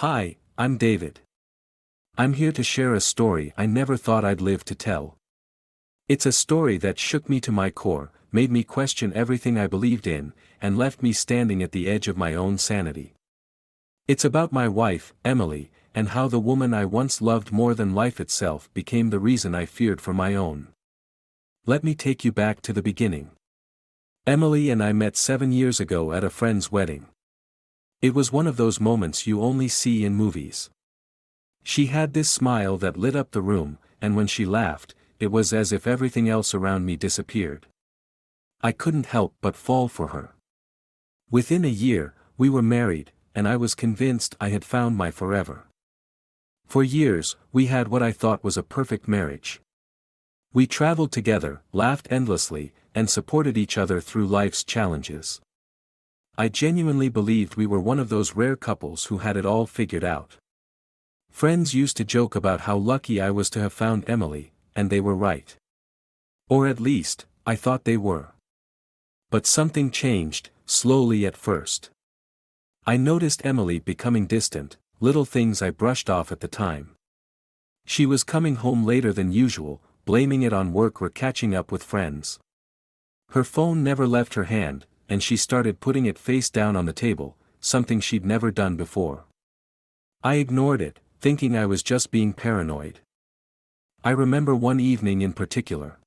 Hi, I'm David. I'm here to share a story I never thought I'd live to tell. It's a story that shook me to my core, made me question everything I believed in, and left me standing at the edge of my own sanity. It's about my wife, Emily, and how the woman I once loved more than life itself became the reason I feared for my own. Let me take you back to the beginning. Emily and I met 7 years ago at a friend's wedding. It was one of those moments you only see in movies. She had this smile that lit up the room, and when she laughed, it was as if everything else around me disappeared. I couldn't help but fall for her. Within a year, we were married, and I was convinced I had found my forever. For years, we had what I thought was a perfect marriage. We traveled together, laughed endlessly, and supported each other through life's challenges. I genuinely believed we were one of those rare couples who had it all figured out. Friends used to joke about how lucky I was to have found Emily, and they were right. Or at least, I thought they were. But something changed, slowly at first. I noticed Emily becoming distant, little things I brushed off at the time. She was coming home later than usual, blaming it on work or catching up with friends. Her phone never left her hand, and she started putting it face down on the table, something she'd never done before. I ignored it, thinking I was just being paranoid. I remember one evening in particular.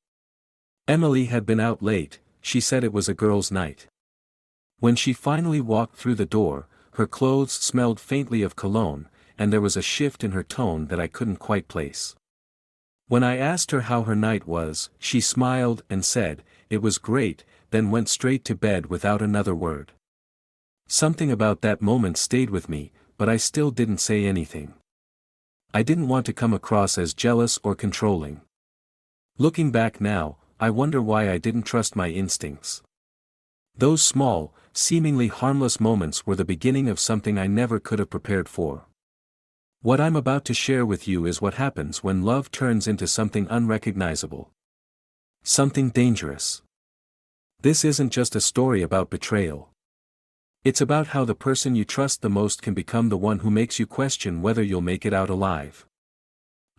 Emily had been out late, she said it was a girls' night. When she finally walked through the door, her clothes smelled faintly of cologne, and there was a shift in her tone that I couldn't quite place. When I asked her how her night was, she smiled and said, "It was great," then went straight to bed without another word. Something about that moment stayed with me, but I still didn't say anything. I didn't want to come across as jealous or controlling. Looking back now, I wonder why I didn't trust my instincts. Those small, seemingly harmless moments were the beginning of something I never could have prepared for. What I'm about to share with you is what happens when love turns into something unrecognizable. Something dangerous. This isn't just a story about betrayal. It's about how the person you trust the most can become the one who makes you question whether you'll make it out alive.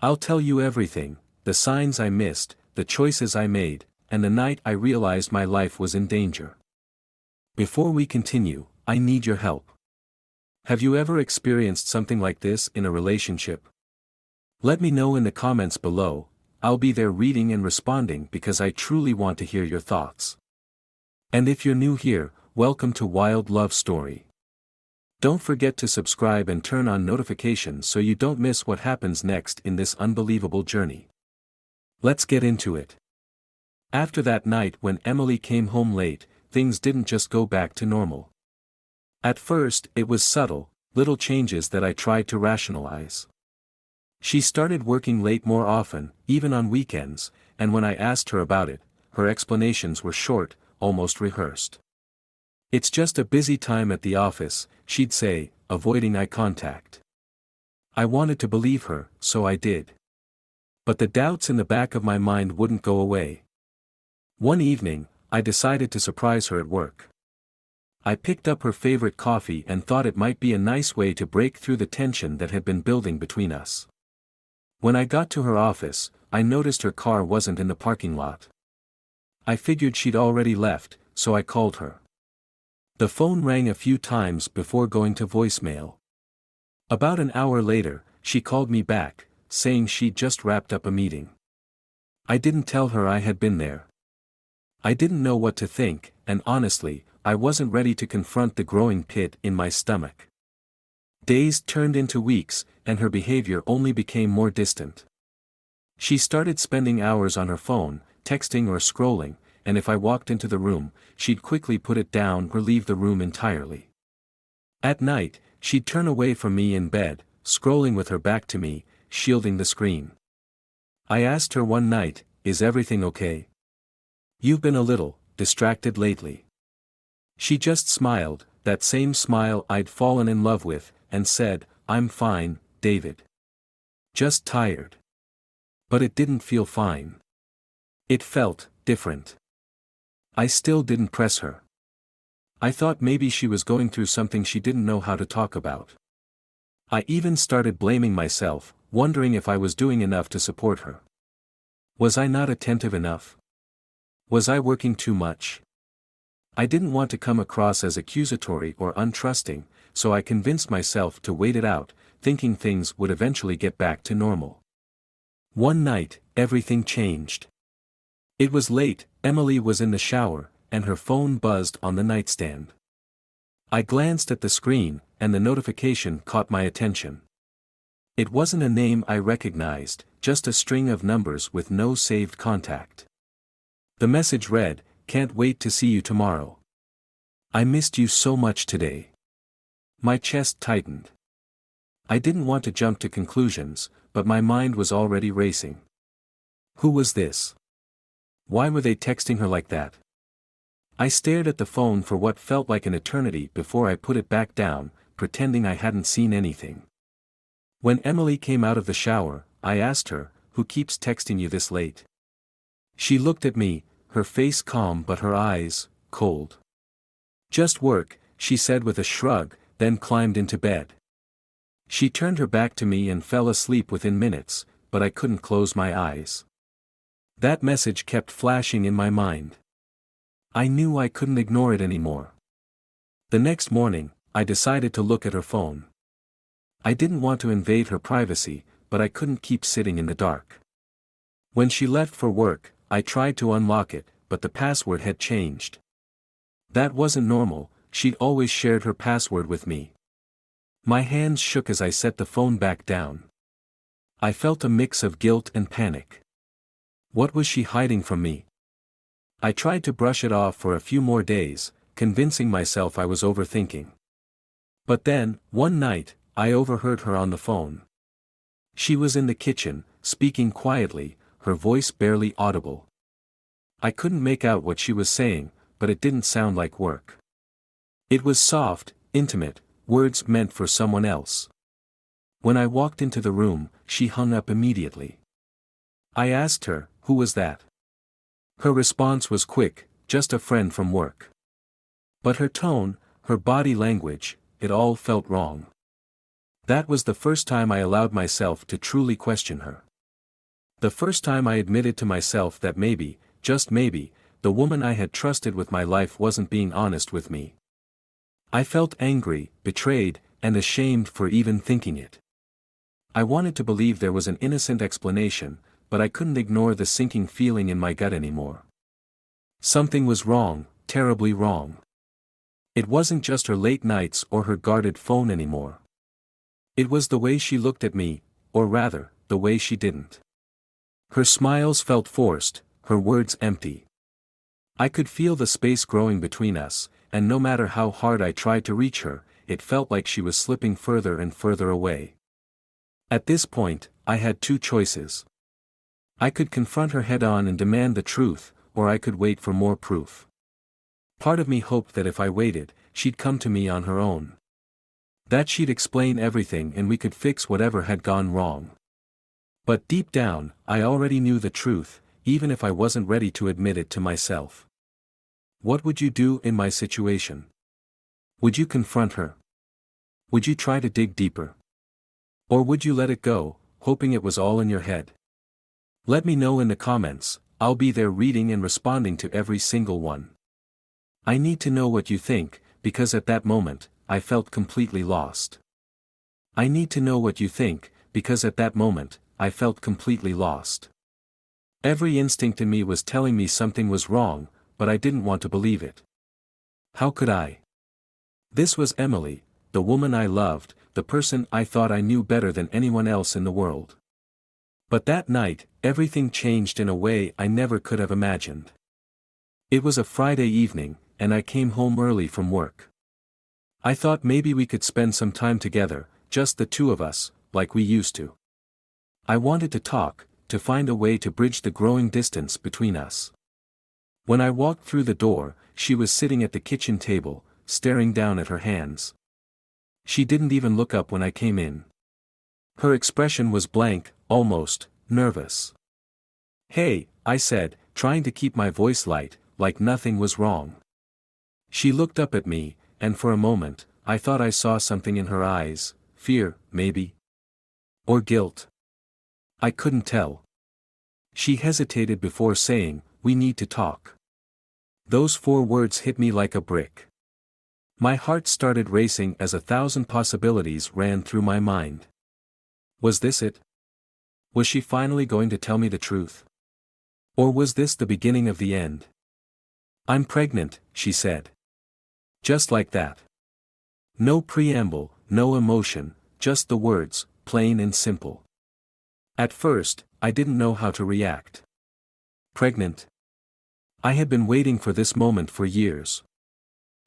I'll tell you everything, the signs I missed, the choices I made, and the night I realized my life was in danger. Before we continue, I need your help. Have you ever experienced something like this in a relationship? Let me know in the comments below. I'll be there reading and responding because I truly want to hear your thoughts. And if you're new here, welcome to Wild Love Story. Don't forget to subscribe and turn on notifications so you don't miss what happens next in this unbelievable journey. Let's get into it. After that night when Emily came home late, things didn't just go back to normal. At first, it was subtle, little changes that I tried to rationalize. She started working late more often, even on weekends, and when I asked her about it, her explanations were short, almost rehearsed. "It's just a busy time at the office," she'd say, avoiding eye contact. I wanted to believe her, so I did. But the doubts in the back of my mind wouldn't go away. One evening, I decided to surprise her at work. I picked up her favorite coffee and thought it might be a nice way to break through the tension that had been building between us. When I got to her office, I noticed her car wasn't in the parking lot. I figured she'd already left, so I called her. The phone rang a few times before going to voicemail. About an hour later, she called me back, saying she'd just wrapped up a meeting. I didn't tell her I had been there. I didn't know what to think, and honestly, I wasn't ready to confront the growing pit in my stomach. Days turned into weeks, and her behavior only became more distant. She started spending hours on her phone, texting or scrolling, and if I walked into the room, she'd quickly put it down or leave the room entirely. At night, she'd turn away from me in bed, scrolling with her back to me, shielding the screen. I asked her one night, "Is everything okay? You've been a little distracted lately." She just smiled, that same smile I'd fallen in love with, and said, "I'm fine, David. Just tired." But it didn't feel fine. It felt different. I still didn't press her. I thought maybe she was going through something she didn't know how to talk about. I even started blaming myself, wondering if I was doing enough to support her. Was I not attentive enough? Was I working too much? I didn't want to come across as accusatory or untrusting, so I convinced myself to wait it out, thinking things would eventually get back to normal. One night, everything changed. It was late, Emily was in the shower, and her phone buzzed on the nightstand. I glanced at the screen, and the notification caught my attention. It wasn't a name I recognized, just a string of numbers with no saved contact. The message read, "Can't wait to see you tomorrow. I missed you so much today." My chest tightened. I didn't want to jump to conclusions, but my mind was already racing. Who was this? Why were they texting her like that? I stared at the phone for what felt like an eternity before I put it back down, pretending I hadn't seen anything. When Emily came out of the shower, I asked her, "Who keeps texting you this late?" She looked at me, her face calm but her eyes, cold. "Just work," she said with a shrug, then climbed into bed. She turned her back to me and fell asleep within minutes, but I couldn't close my eyes. That message kept flashing in my mind. I knew I couldn't ignore it anymore. The next morning, I decided to look at her phone. I didn't want to invade her privacy, but I couldn't keep sitting in the dark. When she left for work, I tried to unlock it, but the password had changed. That wasn't normal, she'd always shared her password with me. My hands shook as I set the phone back down. I felt a mix of guilt and panic. What was she hiding from me? I tried to brush it off for a few more days, convincing myself I was overthinking. But then, one night, I overheard her on the phone. She was in the kitchen, speaking quietly, her voice barely audible. I couldn't make out what she was saying, but it didn't sound like work. It was soft, intimate, words meant for someone else. When I walked into the room, she hung up immediately. I asked her, "Who was that?" Her response was quick, "Just a friend from work." But her tone, her body language, it all felt wrong. That was the first time I allowed myself to truly question her. The first time I admitted to myself that maybe, just maybe, the woman I had trusted with my life wasn't being honest with me. I felt angry, betrayed, and ashamed for even thinking it. I wanted to believe there was an innocent explanation, but I couldn't ignore the sinking feeling in my gut anymore. Something was wrong, terribly wrong. It wasn't just her late nights or her guarded phone anymore. It was the way she looked at me, or rather, the way she didn't. Her smiles felt forced, her words empty. I could feel the space growing between us, and no matter how hard I tried to reach her, it felt like she was slipping further and further away. At this point, I had two choices. I could confront her head-on and demand the truth, or I could wait for more proof. Part of me hoped that if I waited, she'd come to me on her own. That she'd explain everything and we could fix whatever had gone wrong. But deep down, I already knew the truth, even if I wasn't ready to admit it to myself. What would you do in my situation? Would you confront her? Would you try to dig deeper? Or would you let it go, hoping it was all in your head? Let me know in the comments, I'll be there reading and responding to every single one. I need to know what you think, because at that moment, I felt completely lost. I need to know what you think, because at that moment, I felt completely lost. Every instinct in me was telling me something was wrong, but I didn't want to believe it. How could I? This was Emily, the woman I loved, the person I thought I knew better than anyone else in the world. But that night, everything changed in a way I never could have imagined. It was a Friday evening, and I came home early from work. I thought maybe we could spend some time together, just the two of us, like we used to. I wanted to talk, to find a way to bridge the growing distance between us. When I walked through the door, she was sitting at the kitchen table, staring down at her hands. She didn't even look up when I came in. Her expression was blank, almost nervous. "Hey," I said, trying to keep my voice light, like nothing was wrong. She looked up at me, and for a moment, I thought I saw something in her eyes, fear, maybe? Or guilt? I couldn't tell. She hesitated before saying, "We need to talk." Those 4 words hit me like a brick. My heart started racing as 1,000 possibilities ran through my mind. Was this it? Was she finally going to tell me the truth? Or was this the beginning of the end? "I'm pregnant," she said. Just like that. No preamble, no emotion, just the words, plain and simple. At first, I didn't know how to react. Pregnant? I had been waiting for this moment for years.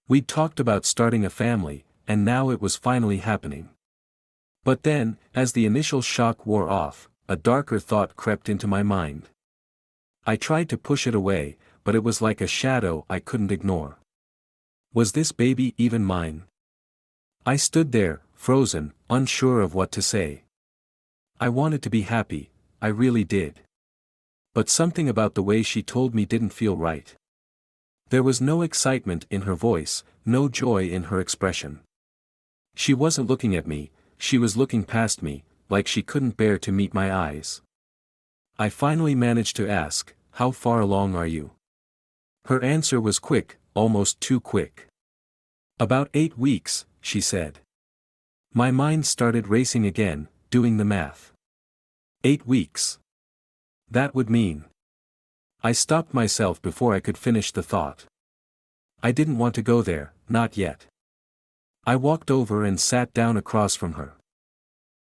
We'd talked about starting a family, and now it was finally happening. But then, as the initial shock wore off, a darker thought crept into my mind. I tried to push it away, but it was like a shadow I couldn't ignore. Was this baby even mine? I stood there, frozen, unsure of what to say. I wanted to be happy, I really did. But something about the way she told me didn't feel right. There was no excitement in her voice, no joy in her expression. She wasn't looking at me, she was looking past me, like she couldn't bear to meet my eyes. I finally managed to ask, "How far along are you?" Her answer was quick, almost too quick. "About 8 weeks," she said. My mind started racing again, doing the math. 8 weeks. That would mean. I stopped myself before I could finish the thought. I didn't want to go there, not yet. I walked over and sat down across from her.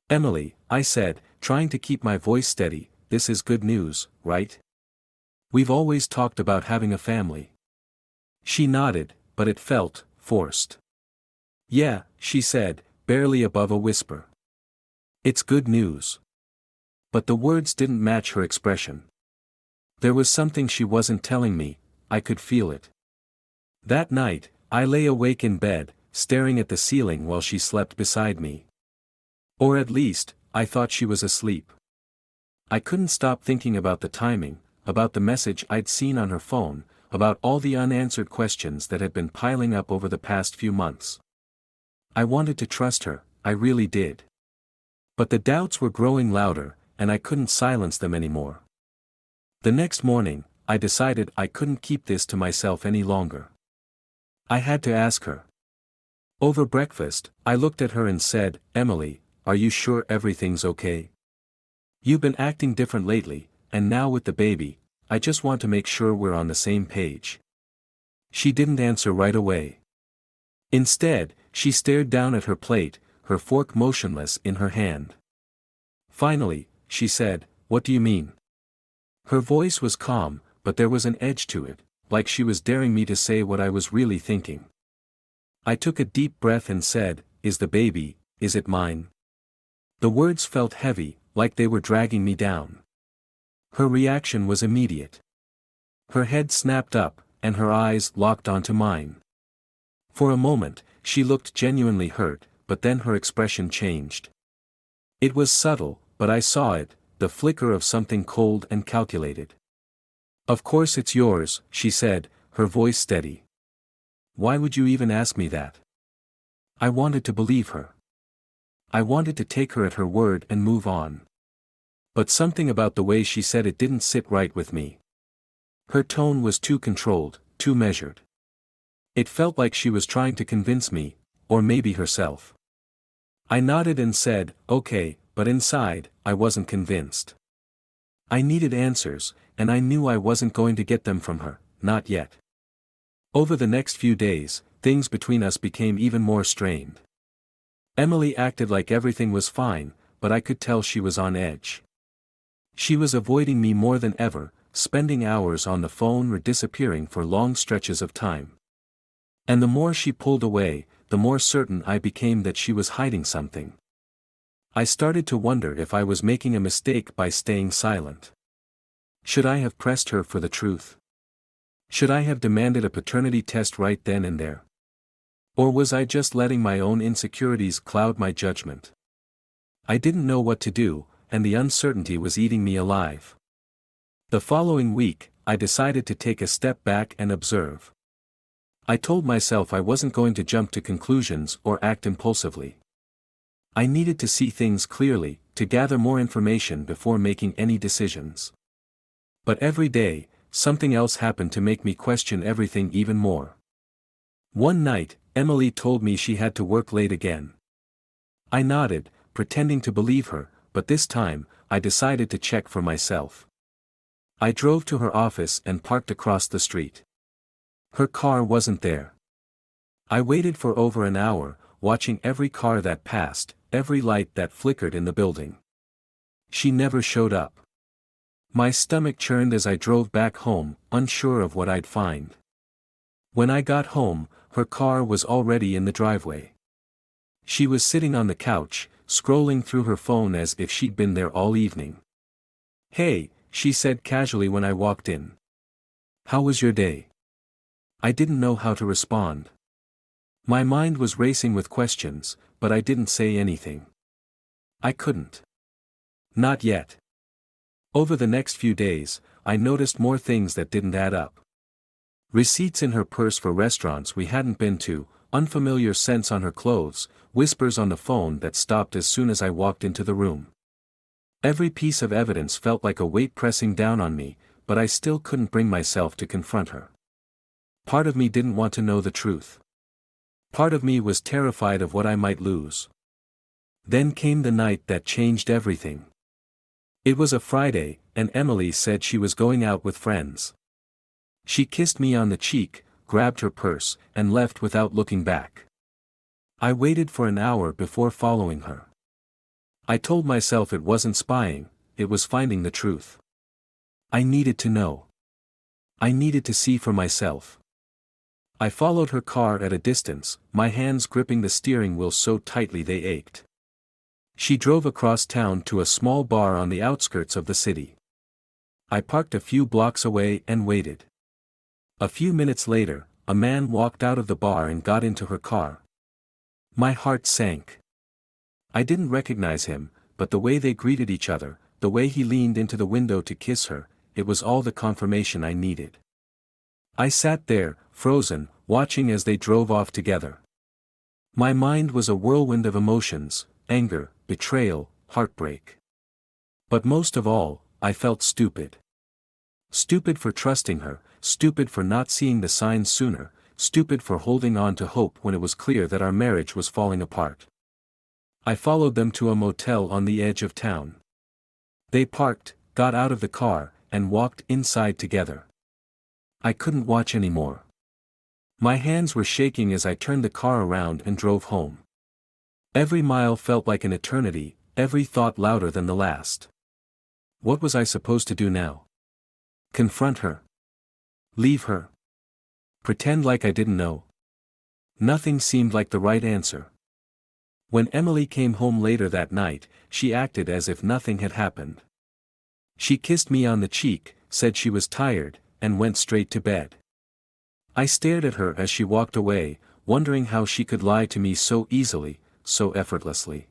"Emily," I said, trying to keep my voice steady, "this is good news, right? We've always talked about having a family." She nodded, but it felt forced. "Yeah," she said, barely above a whisper. "It's good news." But the words didn't match her expression. There was something she wasn't telling me, I could feel it. That night, I lay awake in bed, staring at the ceiling while she slept beside me. Or at least, I thought she was asleep. I couldn't stop thinking about the timing, about the message I'd seen on her phone, about all the unanswered questions that had been piling up over the past few months. I wanted to trust her, I really did. But the doubts were growing louder, and I couldn't silence them anymore. The next morning, I decided I couldn't keep this to myself any longer. I had to ask her. Over breakfast, I looked at her and said, "Emily, are you sure everything's okay? You've been acting different lately, and now with the baby, I just want to make sure we're on the same page." She didn't answer right away. Instead, she stared down at her plate, her fork motionless in her hand. Finally, she said, "What do you mean?" Her voice was calm, but there was an edge to it, like she was daring me to say what I was really thinking. I took a deep breath and said, is it mine?" The words felt heavy, like they were dragging me down. Her reaction was immediate. Her head snapped up, and her eyes locked onto mine. For a moment, she looked genuinely hurt, but then her expression changed. It was subtle, but I saw it, the flicker of something cold and calculated. "Of course it's yours," she said, her voice steady. "Why would you even ask me that?" I wanted to believe her. I wanted to take her at her word and move on. But something about the way she said it didn't sit right with me. Her tone was too controlled, too measured. It felt like she was trying to convince me, or maybe herself. I nodded and said, "Okay," but inside, I wasn't convinced. I needed answers, and I knew I wasn't going to get them from her, not yet. Over the next few days, things between us became even more strained. Emily acted like everything was fine, but I could tell she was on edge. She was avoiding me more than ever, spending hours on the phone or disappearing for long stretches of time. And the more she pulled away, the more certain I became that she was hiding something. I started to wonder if I was making a mistake by staying silent. Should I have pressed her for the truth? Should I have demanded a paternity test right then and there? Or was I just letting my own insecurities cloud my judgment? I didn't know what to do, and the uncertainty was eating me alive. The following week, I decided to take a step back and observe. I told myself I wasn't going to jump to conclusions or act impulsively. I needed to see things clearly, to gather more information before making any decisions. But every day, something else happened to make me question everything even more. One night, Emily told me she had to work late again. I nodded, pretending to believe her, but this time, I decided to check for myself. I drove to her office and parked across the street. Her car wasn't there. I waited for over an hour, watching every car that passed, every light that flickered in the building. She never showed up. My stomach churned as I drove back home, unsure of what I'd find. When I got home, her car was already in the driveway. She was sitting on the couch, scrolling through her phone as if she'd been there all evening. "Hey," she said casually when I walked in. "How was your day?" I didn't know how to respond. My mind was racing with questions, but I didn't say anything. I couldn't. Not yet. Over the next few days, I noticed more things that didn't add up. Receipts in her purse for restaurants we hadn't been to, unfamiliar scents on her clothes, whispers on the phone that stopped as soon as I walked into the room. Every piece of evidence felt like a weight pressing down on me, but I still couldn't bring myself to confront her. Part of me didn't want to know the truth. Part of me was terrified of what I might lose. Then came the night that changed everything. It was a Friday, and Emily said she was going out with friends. She kissed me on the cheek, grabbed her purse, and left without looking back. I waited for an hour before following her. I told myself it wasn't spying, it was finding the truth. I needed to know. I needed to see for myself. I followed her car at a distance, my hands gripping the steering wheel so tightly they ached. She drove across town to a small bar on the outskirts of the city. I parked a few blocks away and waited. A few minutes later, a man walked out of the bar and got into her car. My heart sank. I didn't recognize him, but the way they greeted each other, the way he leaned into the window to kiss her, it was all the confirmation I needed. I sat there, frozen, watching as they drove off together. My mind was a whirlwind of emotions, anger, betrayal, heartbreak. But most of all, I felt stupid. Stupid for trusting her, stupid for not seeing the signs sooner, stupid for holding on to hope when it was clear that our marriage was falling apart. I followed them to a motel on the edge of town. They parked, got out of the car, and walked inside together. I couldn't watch anymore. My hands were shaking as I turned the car around and drove home. Every mile felt like an eternity, every thought louder than the last. What was I supposed to do now? Confront her? Leave her? Pretend like I didn't know? Nothing seemed like the right answer. When Emily came home later that night, she acted as if nothing had happened. She kissed me on the cheek, said she was tired, and went straight to bed. I stared at her as she walked away, wondering how she could lie to me so easily, so effortlessly.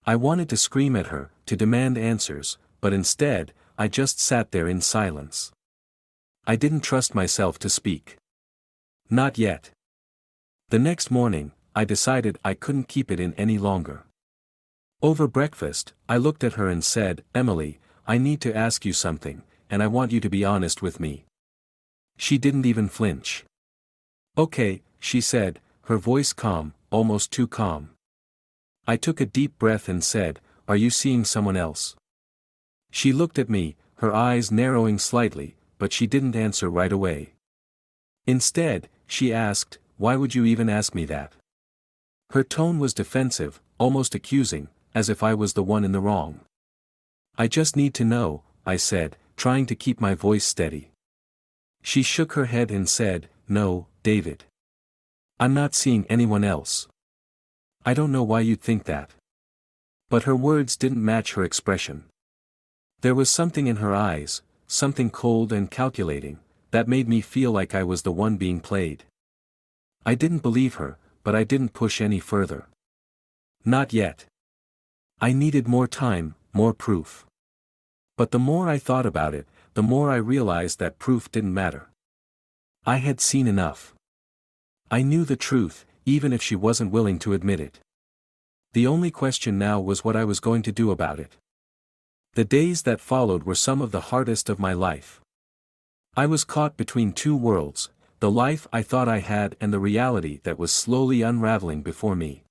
I wanted to scream at her, to demand answers, but instead, I just sat there in silence. I didn't trust myself to speak. Not yet. The next morning, I decided I couldn't keep it in any longer. Over breakfast, I looked at her and said, "Emily, I need to ask you something, and I want you to be honest with me." She didn't even flinch. "Okay," she said, her voice calm, almost too calm. I took a deep breath and said, "Are you seeing someone else?" She looked at me, her eyes narrowing slightly, but she didn't answer right away. Instead, she asked, "Why would you even ask me that?" Her tone was defensive, almost accusing, as if I was the one in the wrong. "I just need to know," I said, trying to keep my voice steady. She shook her head and said, "No, David. I'm not seeing anyone else. I don't know why you'd think that." But her words didn't match her expression. There was something in her eyes, something cold and calculating, that made me feel like I was the one being played. I didn't believe her, but I didn't push any further. Not yet. I needed more time, more proof. But the more I thought about it, the more I realized that proof didn't matter. I had seen enough. I knew the truth, even if she wasn't willing to admit it. The only question now was what I was going to do about it. The days that followed were some of the hardest of my life. I was caught between two worlds, the life I thought I had and the reality that was slowly unraveling before me.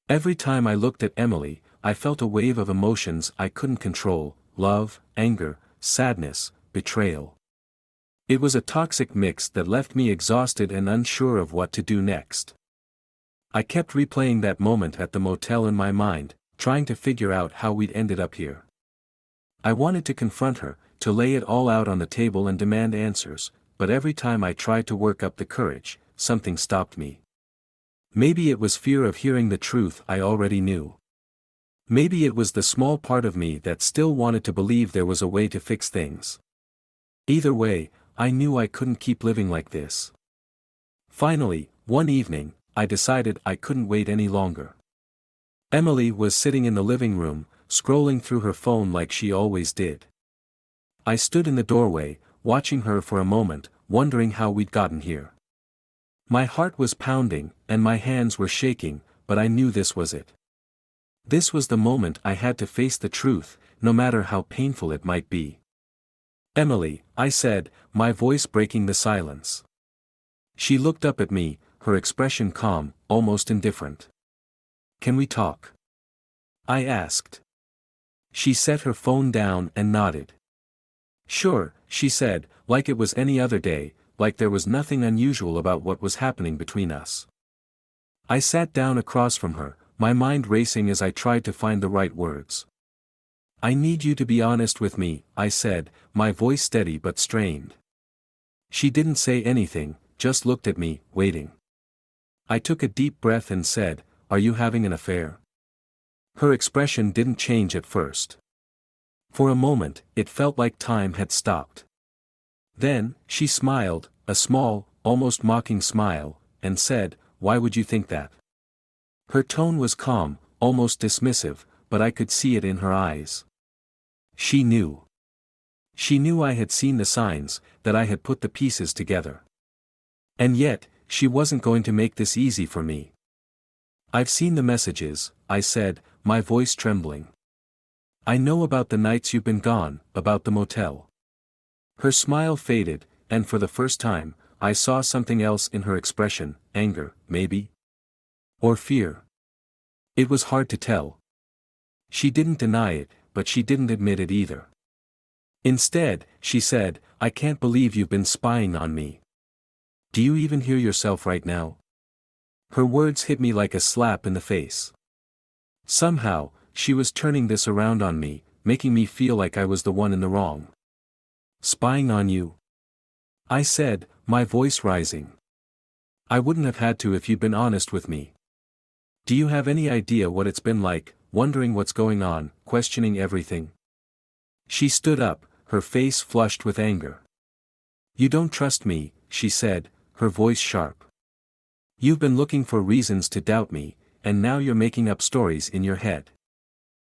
Every time I looked at Emily, I felt a wave of emotions I couldn't control: love, anger, sadness, betrayal. It was a toxic mix that left me exhausted and unsure of what to do next. I kept replaying that moment at the motel in my mind, trying to figure out how we'd ended up here. I wanted to confront her, to lay it all out on the table and demand answers, but every time I tried to work up the courage, something stopped me. Maybe it was fear of hearing the truth I already knew. Maybe it was the small part of me that still wanted to believe there was a way to fix things. Either way, I knew I couldn't keep living like this. Finally, one evening, I decided I couldn't wait any longer. Emily was sitting in the living room, scrolling through her phone like she always did. I stood in the doorway, watching her for a moment, wondering how we'd gotten here. My heart was pounding, and my hands were shaking, but I knew this was it. This was the moment I had to face the truth, no matter how painful it might be. "Emily," I said, my voice breaking the silence. She looked up at me, her expression calm, almost indifferent. "Can we talk?" I asked. She set her phone down and nodded. "Sure," she said, like it was any other day, like there was nothing unusual about what was happening between us. I sat down across from her, my mind racing as I tried to find the right words. "I need you to be honest with me," I said, my voice steady but strained. She didn't say anything, just looked at me, waiting. I took a deep breath and said, "Are you having an affair?" Her expression didn't change at first. For a moment, it felt like time had stopped. Then, she smiled, a small, almost mocking smile, and said, "Why would you think that?" Her tone was calm, almost dismissive, but I could see it in her eyes. She knew. She knew I had seen the signs, that I had put the pieces together. And yet, she wasn't going to make this easy for me. "I've seen the messages," I said, my voice trembling. "I know about the nights you've been gone, about the motel." Her smile faded, and for the first time, I saw something else in her expression: anger, maybe? Or fear. It was hard to tell. She didn't deny it, but she didn't admit it either. Instead, she said, "I can't believe you've been spying on me. Do you even hear yourself right now?" Her words hit me like a slap in the face. Somehow, she was turning this around on me, making me feel like I was the one in the wrong. "Spying on you?" I said, my voice rising. "I wouldn't have had to if you'd been honest with me. Do you have any idea what it's been like, wondering what's going on, questioning everything?" She stood up, her face flushed with anger. "You don't trust me," she said, her voice sharp. "You've been looking for reasons to doubt me, and now you're making up stories in your head.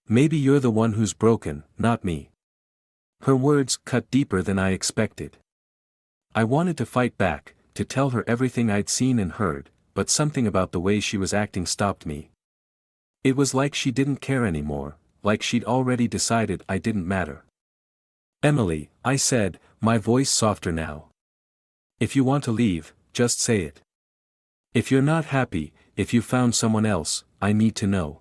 Maybe you're the one who's broken, not me." Her words cut deeper than I expected. I wanted to fight back, to tell her everything I'd seen and heard, but something about the way she was acting stopped me. It was like she didn't care anymore, like she'd already decided I didn't matter. "Emily," I said, my voice softer now. "If you want to leave, just say it. If you're not happy, if you found someone else, I need to know.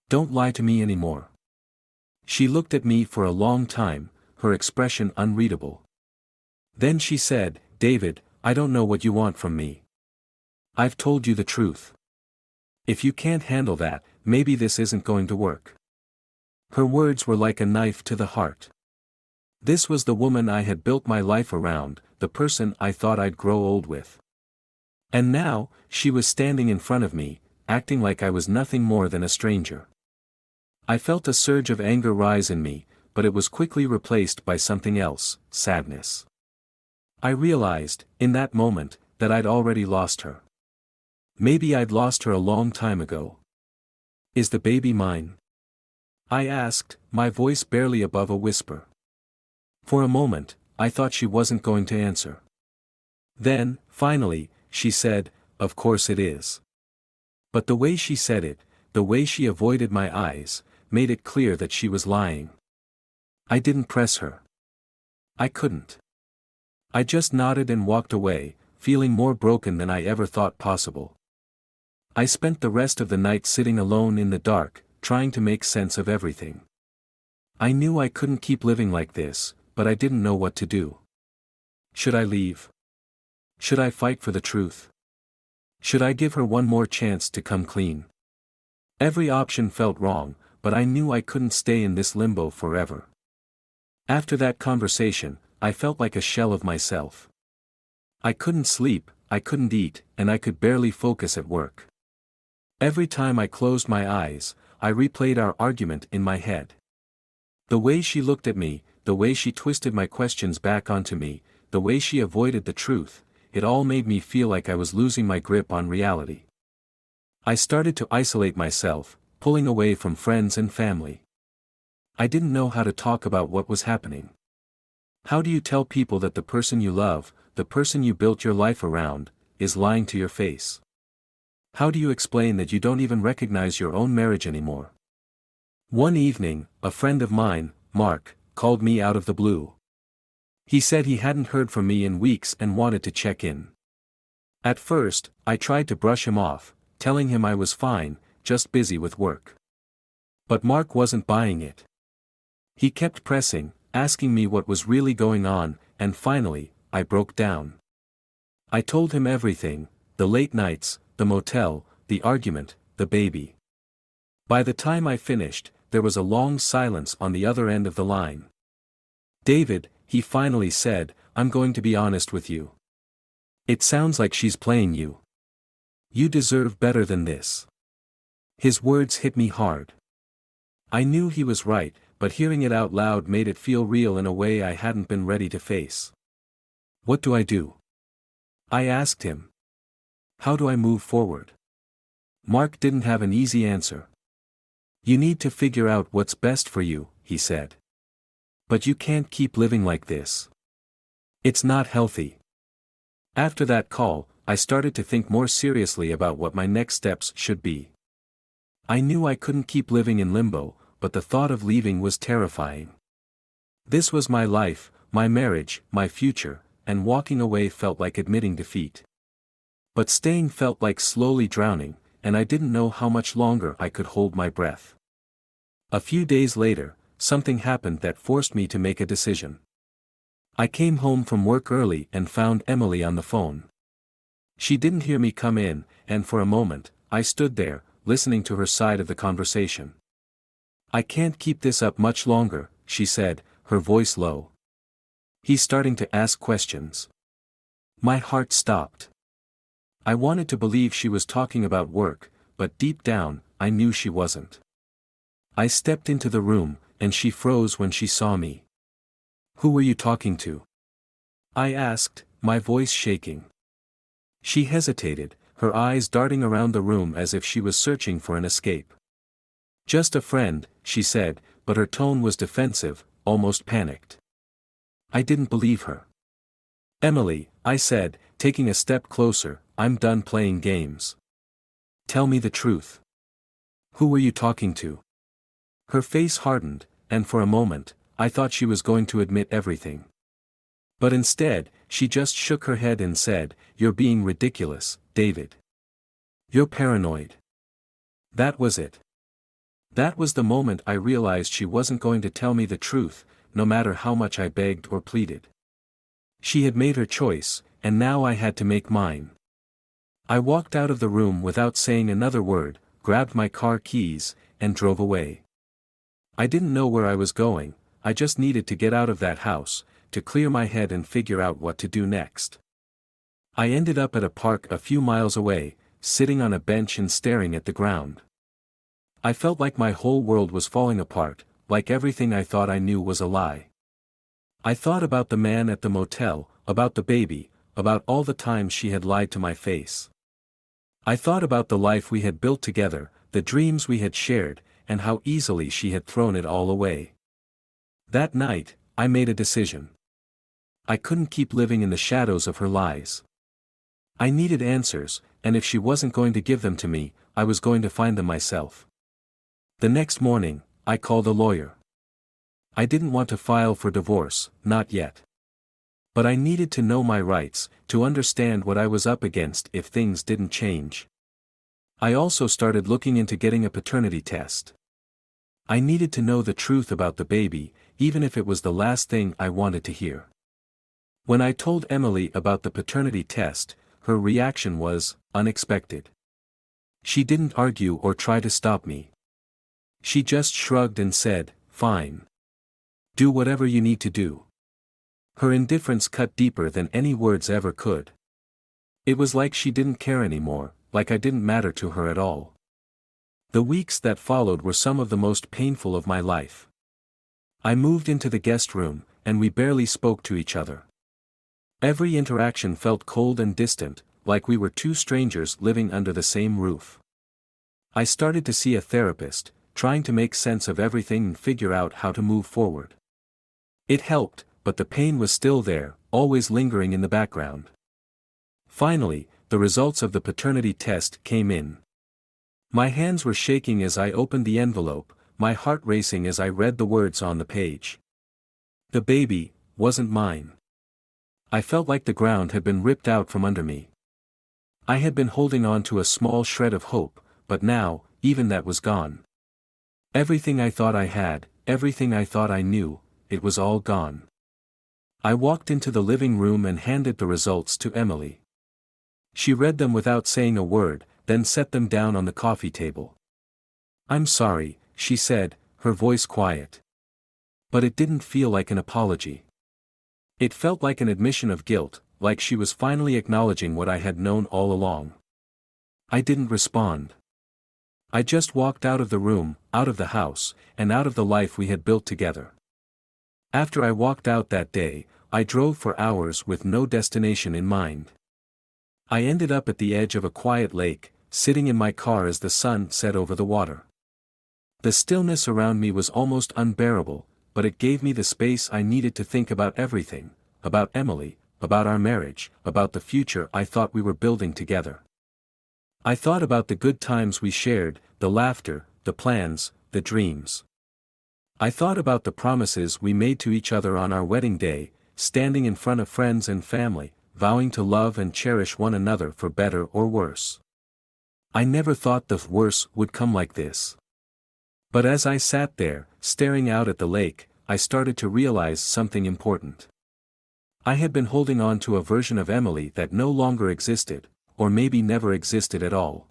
Don't lie to me anymore." She looked at me for a long time, her expression unreadable. Then she said, "David, I don't know what you want from me. I've told you the truth. If you can't handle that, maybe this isn't going to work." Her words were like a knife to the heart. This was the woman I had built my life around, the person I thought I'd grow old with. And now, she was standing in front of me, acting like I was nothing more than a stranger. I felt a surge of anger rise in me, but it was quickly replaced by something else: sadness. I realized, in that moment, that I'd already lost her. Maybe I'd lost her a long time ago. "Is the baby mine?" I asked, my voice barely above a whisper. For a moment, I thought she wasn't going to answer. Then, finally, she said, "Of course it is." But the way she said it, the way she avoided my eyes, made it clear that she was lying. I didn't press her. I couldn't. I just nodded and walked away, feeling more broken than I ever thought possible. I spent the rest of the night sitting alone in the dark, trying to make sense of everything. I knew I couldn't keep living like this, but I didn't know what to do. Should I leave? Should I fight for the truth? Should I give her one more chance to come clean? Every option felt wrong, but I knew I couldn't stay in this limbo forever. After that conversation, I felt like a shell of myself. I couldn't sleep, I couldn't eat, and I could barely focus at work. Every time I closed my eyes, I replayed our argument in my head. The way she looked at me, the way she twisted my questions back onto me, the way she avoided the truth, it all made me feel like I was losing my grip on reality. I started to isolate myself, pulling away from friends and family. I didn't know how to talk about what was happening. How do you tell people that the person you love, the person you built your life around, is lying to your face? How do you explain that you don't even recognize your own marriage anymore? One evening, a friend of mine, Mark, called me out of the blue. He said he hadn't heard from me in weeks and wanted to check in. At first, I tried to brush him off, telling him I was fine, just busy with work. But Mark wasn't buying it. He kept pressing, asking me what was really going on, and finally, I broke down. I told him everything, the late nights, the motel, the argument, the baby. By the time I finished, there was a long silence on the other end of the line. "David," he finally said, "I'm going to be honest with you. It sounds like she's playing you. You deserve better than this." His words hit me hard. I knew he was right, but hearing it out loud made it feel real in a way I hadn't been ready to face. "What do I do?" I asked him. "How do I move forward?" Mark didn't have an easy answer. "You need to figure out what's best for you," he said. "But you can't keep living like this. It's not healthy." After that call, I started to think more seriously about what my next steps should be. I knew I couldn't keep living in limbo, but the thought of leaving was terrifying. This was my life, my marriage, my future, and walking away felt like admitting defeat. But staying felt like slowly drowning, and I didn't know how much longer I could hold my breath. A few days later, something happened that forced me to make a decision. I came home from work early and found Emily on the phone. She didn't hear me come in, and for a moment, I stood there, listening to her side of the conversation. "I can't keep this up much longer," she said, her voice low. "He's starting to ask questions." My heart stopped. I wanted to believe she was talking about work, but deep down, I knew she wasn't. I stepped into the room, and she froze when she saw me. "Who were you talking to?" I asked, my voice shaking. She hesitated, her eyes darting around the room as if she was searching for an escape. "Just a friend," she said, but her tone was defensive, almost panicked. I didn't believe her. "Emily," I said, taking a step closer, "I'm done playing games. Tell me the truth. Who were you talking to?" Her face hardened, and for a moment, I thought she was going to admit everything. But instead, she just shook her head and said, "You're being ridiculous, David. You're paranoid." That was it. That was the moment I realized she wasn't going to tell me the truth, no matter how much I begged or pleaded. She had made her choice, and now I had to make mine. I walked out of the room without saying another word, grabbed my car keys, and drove away. I didn't know where I was going, I just needed to get out of that house, to clear my head and figure out what to do next. I ended up at a park a few miles away, sitting on a bench and staring at the ground. I felt like my whole world was falling apart, like everything I thought I knew was a lie. I thought about the man at the motel, about the baby, about all the times she had lied to my face. I thought about the life we had built together, the dreams we had shared, and how easily she had thrown it all away. That night, I made a decision. I couldn't keep living in the shadows of her lies. I needed answers, and if she wasn't going to give them to me, I was going to find them myself. The next morning, I called a lawyer. I didn't want to file for divorce, not yet. But I needed to know my rights, to understand what I was up against if things didn't change. I also started looking into getting a paternity test. I needed to know the truth about the baby, even if it was the last thing I wanted to hear. When I told Emily about the paternity test, her reaction was unexpected. She didn't argue or try to stop me. She just shrugged and said, "Fine. Do whatever you need to do." Her indifference cut deeper than any words ever could. It was like she didn't care anymore, like I didn't matter to her at all. The weeks that followed were some of the most painful of my life. I moved into the guest room, and we barely spoke to each other. Every interaction felt cold and distant, like we were two strangers living under the same roof. I started to see a therapist, trying to make sense of everything and figure out how to move forward. It helped, but the pain was still there, always lingering in the background. Finally, the results of the paternity test came in. My hands were shaking as I opened the envelope, my heart racing as I read the words on the page. The baby wasn't mine. I felt like the ground had been ripped out from under me. I had been holding on to a small shred of hope, but now, even that was gone. Everything I thought I had, everything I thought I knew, it was all gone. I walked into the living room and handed the results to Emily. She read them without saying a word, then set them down on the coffee table. "I'm sorry," she said, her voice quiet. But it didn't feel like an apology. It felt like an admission of guilt, like she was finally acknowledging what I had known all along. I didn't respond. I just walked out of the room, out of the house, and out of the life we had built together. After I walked out that day, I drove for hours with no destination in mind. I ended up at the edge of a quiet lake, sitting in my car as the sun set over the water. The stillness around me was almost unbearable, but it gave me the space I needed to think about everything, about Emily, about our marriage, about the future I thought we were building together. I thought about the good times we shared, the laughter, the plans, the dreams. I thought about the promises we made to each other on our wedding day, standing in front of friends and family, vowing to love and cherish one another for better or worse. I never thought the worse would come like this. But as I sat there, staring out at the lake, I started to realize something important. I had been holding on to a version of Emily that no longer existed, or maybe never existed at all.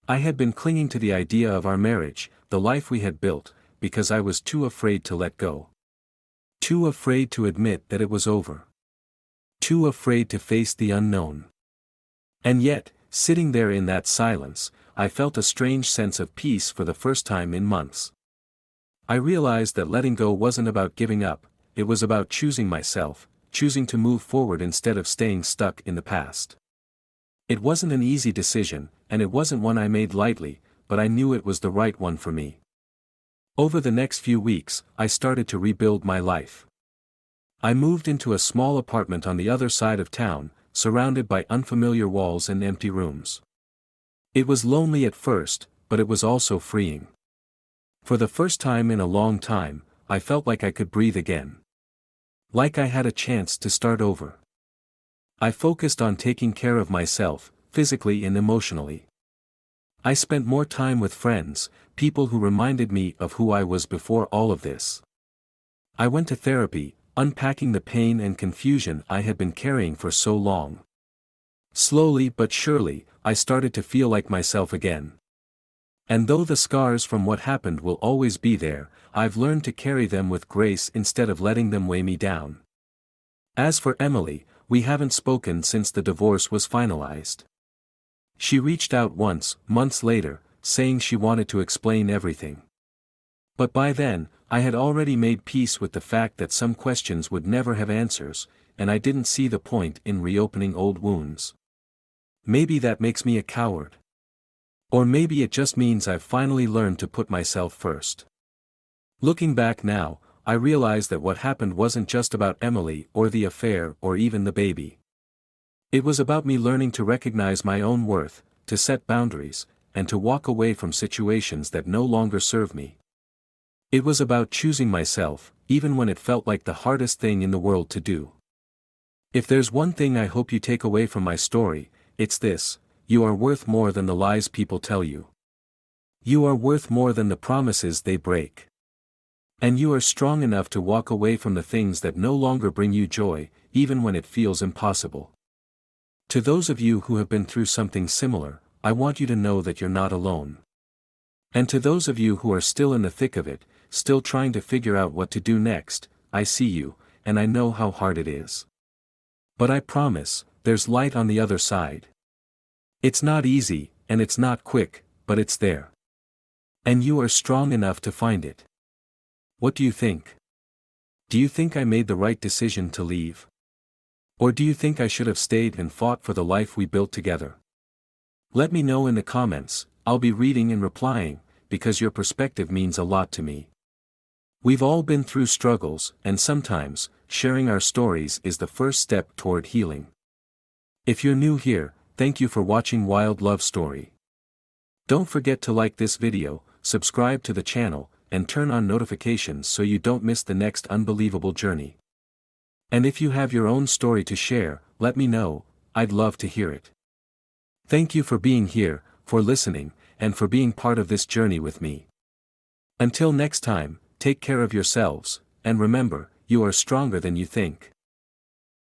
I had been clinging to the idea of our marriage, the life we had built, because I was too afraid to let go. Too afraid to admit that it was over. Too afraid to face the unknown. And yet, sitting there in that silence, I felt a strange sense of peace for the first time in months. I realized that letting go wasn't about giving up, it was about choosing myself, choosing to move forward instead of staying stuck in the past. It wasn't an easy decision, and it wasn't one I made lightly, but I knew it was the right one for me. Over the next few weeks, I started to rebuild my life. I moved into a small apartment on the other side of town, surrounded by unfamiliar walls and empty rooms. It was lonely at first, but it was also freeing. For the first time in a long time, I felt like I could breathe again. Like I had a chance to start over. I focused on taking care of myself, physically and emotionally. I spent more time with friends, people who reminded me of who I was before all of this. I went to therapy, unpacking the pain and confusion I had been carrying for so long. Slowly but surely, I started to feel like myself again. And though the scars from what happened will always be there, I've learned to carry them with grace instead of letting them weigh me down. As for Emily, we haven't spoken since the divorce was finalized. She reached out once, months later, saying she wanted to explain everything. But by then, I had already made peace with the fact that some questions would never have answers, and I didn't see the point in reopening old wounds. Maybe that makes me a coward. Or maybe it just means I've finally learned to put myself first. Looking back now, I realize that what happened wasn't just about Emily or the affair or even the baby. It was about me learning to recognize my own worth, to set boundaries, and to walk away from situations that no longer serve me. It was about choosing myself, even when it felt like the hardest thing in the world to do. If there's one thing I hope you take away from my story, it's this: you are worth more than the lies people tell you. You are worth more than the promises they break. And you are strong enough to walk away from the things that no longer bring you joy, even when it feels impossible. To those of you who have been through something similar, I want you to know that you're not alone. And to those of you who are still in the thick of it, still trying to figure out what to do next, I see you, and I know how hard it is. But I promise, there's light on the other side. It's not easy, and it's not quick, but it's there. And you are strong enough to find it. What do you think? Do you think I made the right decision to leave? Or do you think I should have stayed and fought for the life we built together? Let me know in the comments. I'll be reading and replying, because your perspective means a lot to me. We've all been through struggles, and sometimes, sharing our stories is the first step toward healing. If you're new here, thank you for watching Wild Love Story. Don't forget to like this video, subscribe to the channel, and turn on notifications so you don't miss the next unbelievable journey. And if you have your own story to share, let me know. I'd love to hear it. Thank you for being here, for listening, and for being part of this journey with me. Until next time, take care of yourselves, and remember, you are stronger than you think.